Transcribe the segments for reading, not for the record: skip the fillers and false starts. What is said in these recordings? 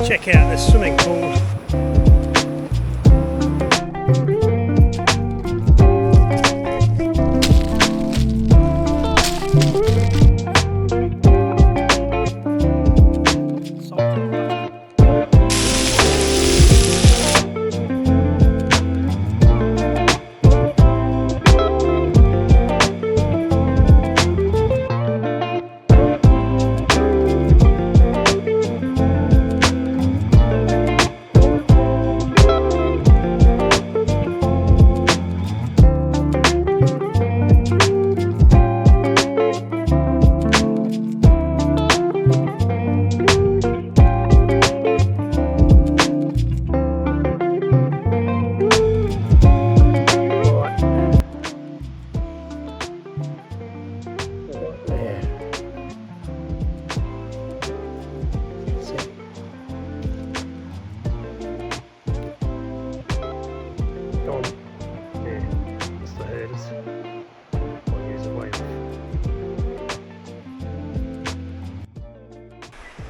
Check out this swimming pool.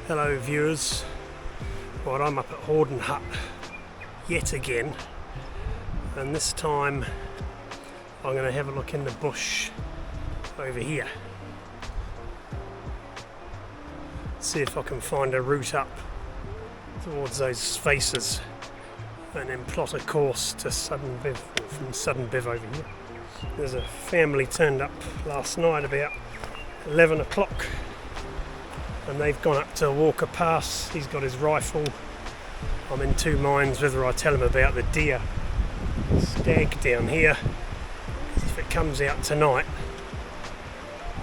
Hello viewers, right, I'm up at Hawdon Hut yet again, and this time I'm going to have a look in the bush over here, see if I can find a route up towards those faces and then plot a course to Sudden Biv, from Sudden Biv over here. There's a family turned up last night about 11 o'clock. And they've gone up to Walker Pass. He's got his rifle. I'm in two minds whether I tell him about the deer stag down here. If it comes out tonight,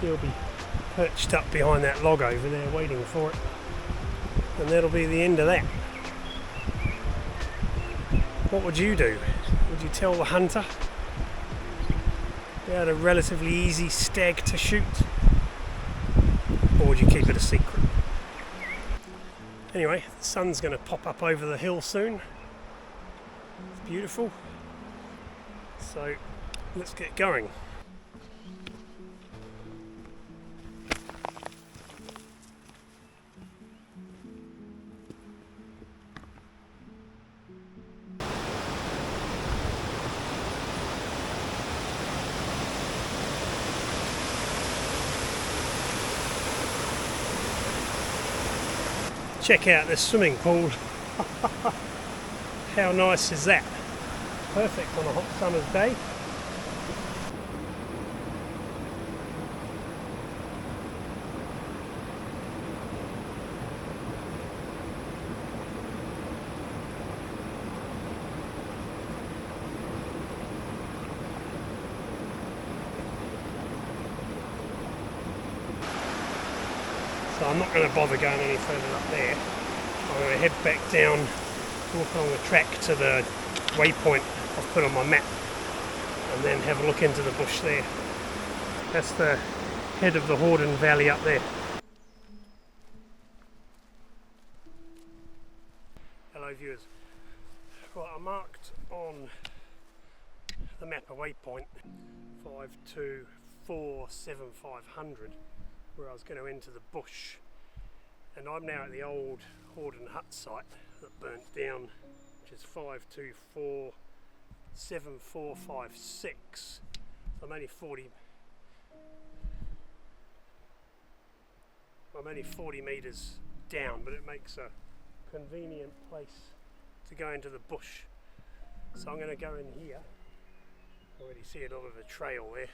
he'll be perched up behind that log over there waiting for it. And that'll be the end of that. What would you do? Would you tell the hunter you had a relatively easy stag to shoot? Or would you keep it a secret? Anyway, the sun's going to pop up over the hill soon. It's beautiful. So let's get going. Check out this swimming pool. How nice is that? Perfect on a hot summer's day. So I'm not going to bother going any further up there. I'm going to head back down, walk along the track to the waypoint I've put on my map, and then have a look into the bush there. That's the head of the Hawdon Valley up there. Hello viewers. Right, I marked on the map a waypoint 5247,500 where I was going to enter the bush, and I'm now at the old Hawdon Hut site that burnt down, which is 5247,456. So I'm only 40 metres down, but it makes a convenient place to go into the bush. So I'm going to go in here. I already see a lot of a trail there,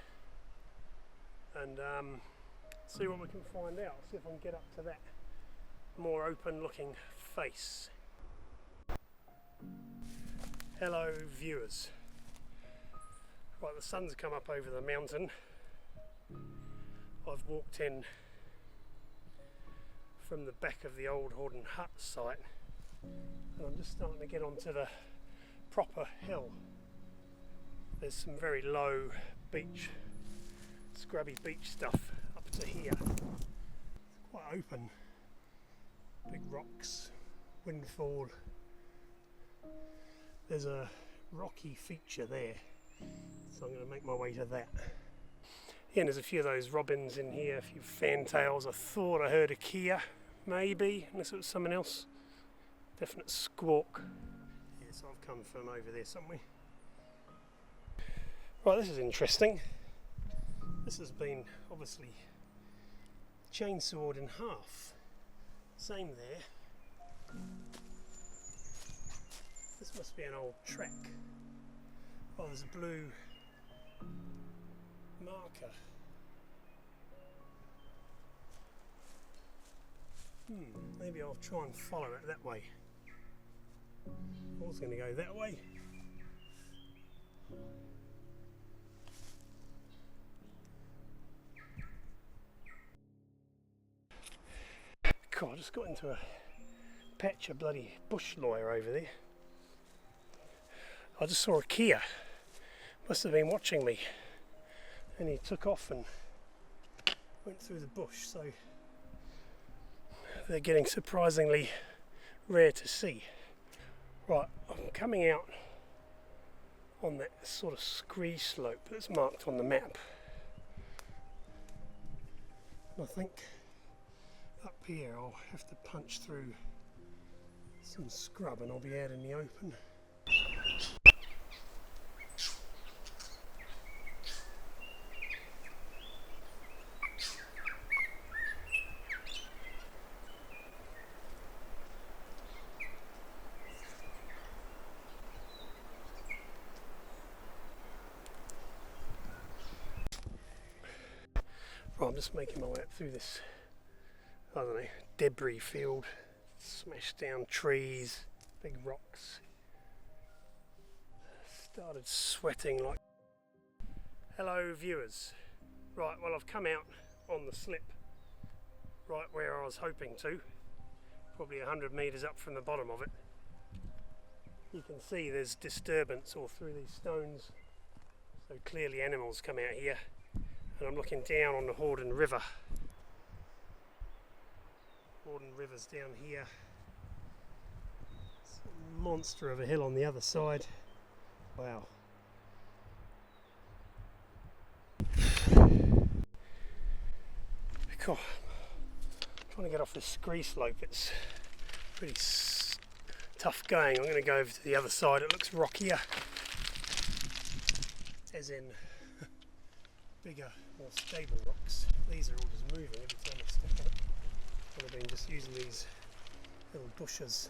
and see what we can find out. See if I can get up to that more open looking face. Hello viewers. Right, the sun's come up over the mountain. I've walked in from the back of the old Hawdon Hut site, and I'm just starting to get onto the proper hill. There's some very low beach, scrubby beach stuff up to here. It's quite open, big rocks, windfall. There's a rocky feature there, so I'm going to make my way to that. Yeah, and there's a few of those robins in here, a few fantails. I thought I heard a kia, maybe, unless it was someone else definite squawk. Yeah, so I've come from over there somewhere. Right, this is interesting. This has been obviously chainsawed in half. Same there. This must be an old track. Oh, there's a blue marker. Maybe I'll try and follow it that way. I was going to go that way. God, I just got into a patch of bloody bush lawyer over there. I just saw a Kia. Must have been watching me. And he took off and went through the bush, so they're getting surprisingly rare to see. Right, I'm coming out on that sort of scree slope that's marked on the map. And I think up here I'll have to punch through some scrub and I'll be out in the open. Right, I'm just making my way up through this, I don't know, debris field, smashed down trees, big rocks. Started sweating like... Hello viewers. Right, well I've come out on the slip right where I was hoping to, probably 100 metres up from the bottom of it. You can see there's disturbance all through these stones, so clearly animals come out here. And I'm looking down on the Hawdon River. Hawdon River's down here. It's a monster of a hill on the other side. Wow. Cool. I'm trying to get off this scree slope. It's pretty tough going. I'm going to go over to the other side. It looks rockier. As in bigger, more stable rocks. These are all just moving every time I step on it. I've been just using these little bushes.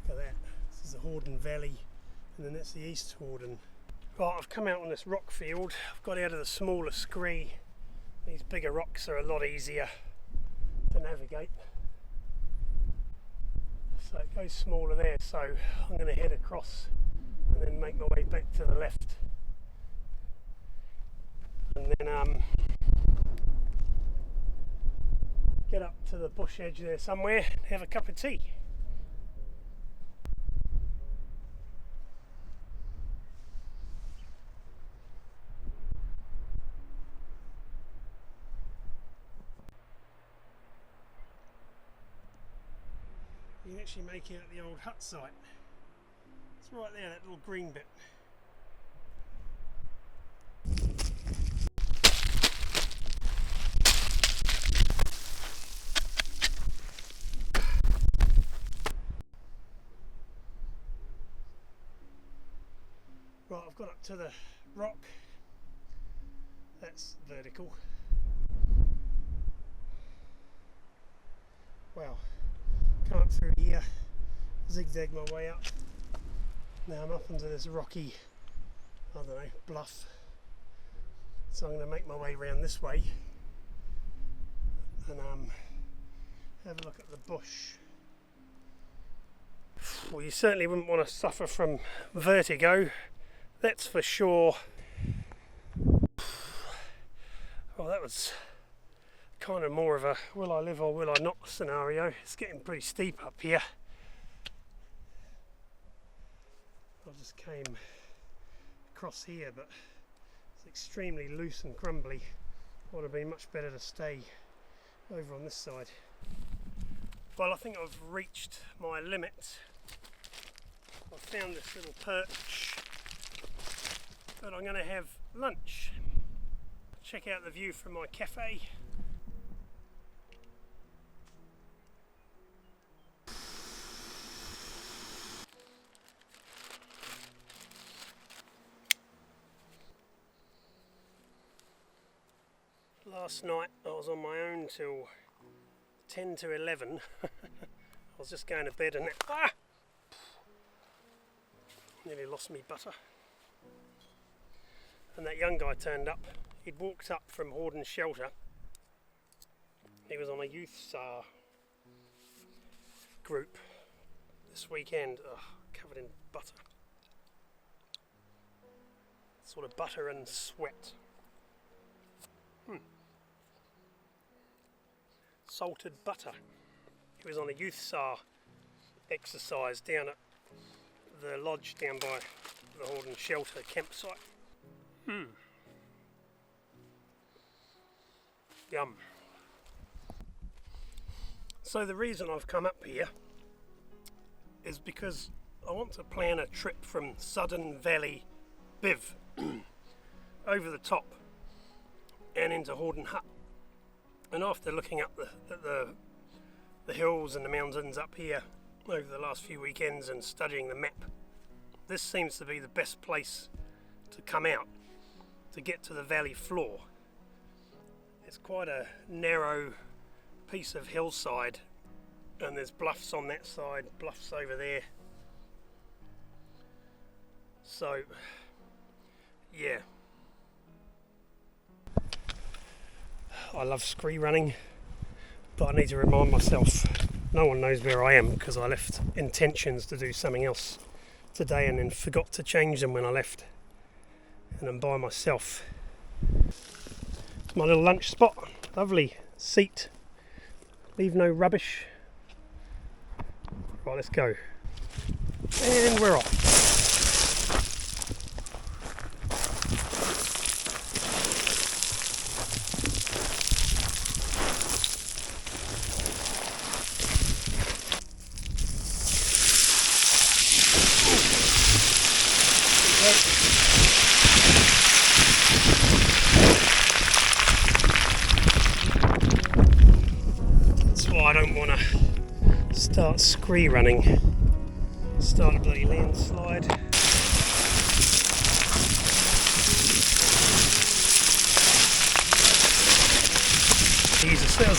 Look at that. This is the Hawdon Valley, and then that's the East Hawdon. Right, I've come out on this rock field. I've got out of the smaller scree. These bigger rocks are a lot easier to navigate. So it goes smaller there, so I'm going to head across and then make my way back to the left. And then get up to the bush edge there somewhere and have a cup of tea. You can actually make out the old hut site. It's right there, that little green bit. Right, I've got up to the rock. That's vertical. Wow, come up through here, zigzag my way up. Now I'm up into this rocky, I don't know, bluff. So I'm going to make my way around this way and have a look at the bush. Well, you certainly wouldn't want to suffer from vertigo, that's for sure. Well, that was kind of more of a will I live or will I not scenario. It's getting pretty steep up here. I just came across here, but it's extremely loose and crumbly. It would have been much better to stay over on this side. Well, I think I've reached my limit. I found this little perch, but I'm going to have lunch. Check out the view from my cafe. Last night I was on my own till 10 to 11. I was just going to bed and nearly lost me butter. And that young guy turned up. He'd walked up from Hawdon shelter. He was on a youth group this weekend, covered in butter. Sort of butter and sweat. Salted butter. He was on a youth exercise down at the lodge down by the Hawdon shelter campsite. Yum. So the reason I've come up here is because I want to plan a trip from Southern Valley Biv over the top and into Hawdon Hut. And after looking up the hills and the mountains up here over the last few weekends and studying the map, this seems to be the best place to come out to get to the valley floor. It's quite a narrow piece of hillside, and there's bluffs on that side, bluffs over there. So, yeah. I love scree running, but I need to remind myself no one knows where I am, because I left intentions to do something else today and then forgot to change them when I left, and I'm by myself. It's my little lunch spot, lovely seat, leave no rubbish. Right, let's go, and we're off. That's why I don't want to start scree running. Start a bloody landslide. Jesus, that was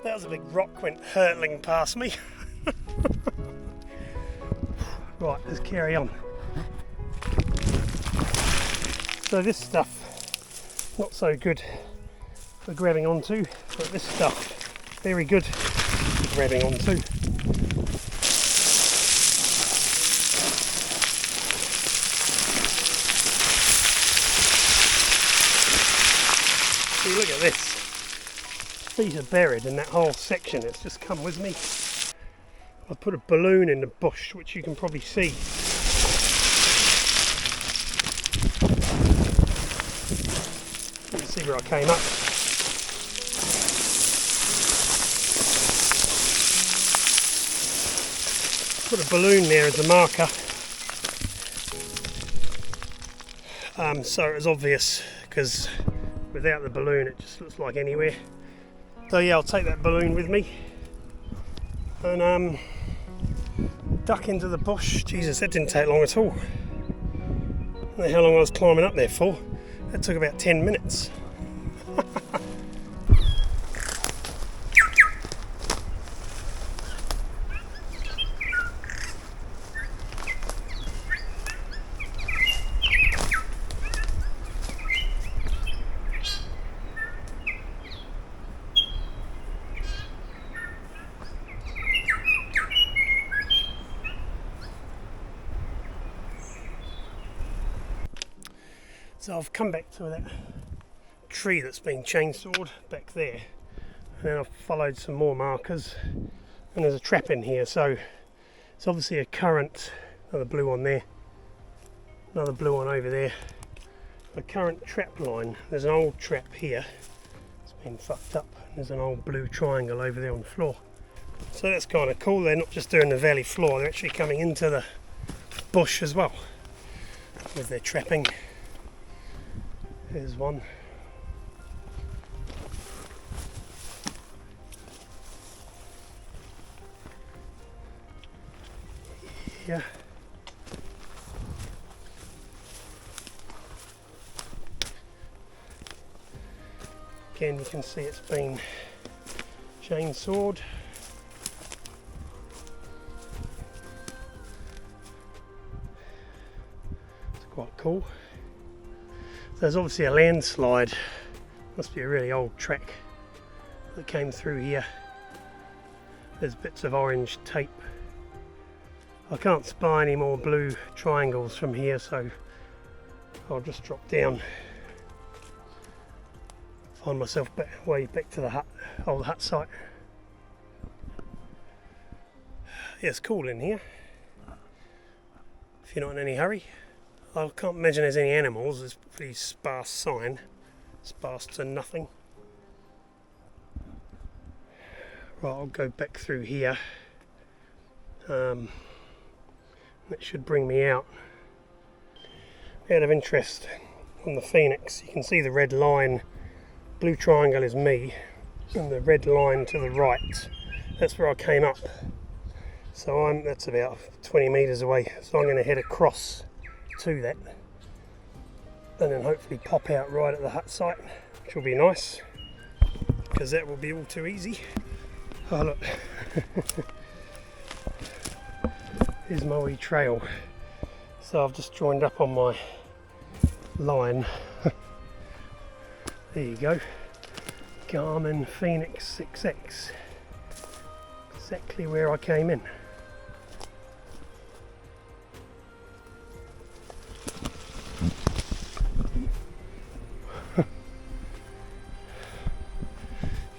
that was a big rock went hurtling past me. Right, let's carry on. So this stuff, not so good for grabbing onto, but this stuff, very good for grabbing onto. See, look at this. Feet are buried in that whole section. It's just come with me. I put a balloon in the bush, which you can probably see. You can see where I came up. Put a balloon there as a marker. So it was obvious, because without the balloon it just looks like anywhere. So yeah, I'll take that balloon with me and duck into the bush. Jesus, that didn't take long at all. I don't know how long I was climbing up there for. That took about 10 minutes. So I've come back to that tree that's been chainsawed back there, and then I've followed some more markers, and there's a trap in here, so it's obviously a current. Another blue one there, another blue one over there, a current trap line. There's an old trap here, it's been fucked up. There's an old blue triangle over there on the floor, so that's kind of cool. They're not just doing the valley floor, they're actually coming into the bush as well with their trapping. Here's one. Yeah. Again, you can see it's been chainsawed. It's quite cool. There's obviously a landslide, must be a really old track that came through here. There's bits of orange tape. I can't spy any more blue triangles from here, so I'll just drop down, find myself way back to the hut, old hut site. Yeah, it's cool in here if you're not in any hurry. I can't imagine there's any animals. There's a pretty sparse sign, sparse to nothing. Right, I'll go back through here. That should bring me out. Out of interest, on the Phoenix, you can see the red line. Blue triangle is me, and the red line to the right, that's where I came up. So that's about 20 metres away. So I'm going to head across to that, and then hopefully pop out right at the hut site, which will be nice, because that will be all too easy. Oh look, here's my wee trail. So I've just joined up on my line. There you go, Garmin Phoenix 6X, exactly where I came in.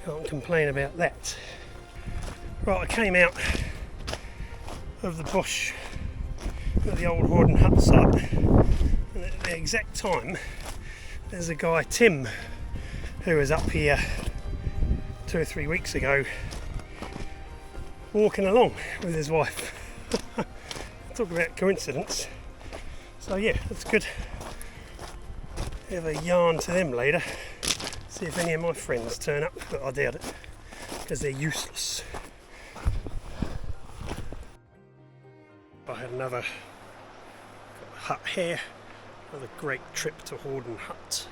Can't complain about that. Right, I came out of the bush at the old Hawdon hut site, and at the exact time there's a guy, Tim, who was up here 2 or 3 weeks ago walking along with his wife. Talk about coincidence. So yeah, that's good. Have a yarn to them later. See if any of my friends turn up, but I doubt it, because they're useless. I had another hut here, another great trip to Hawdon Hut.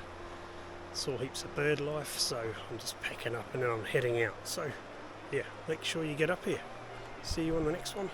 Saw heaps of bird life, so I'm just packing up and then I'm heading out. So yeah, make sure you get up here. See you on the next one.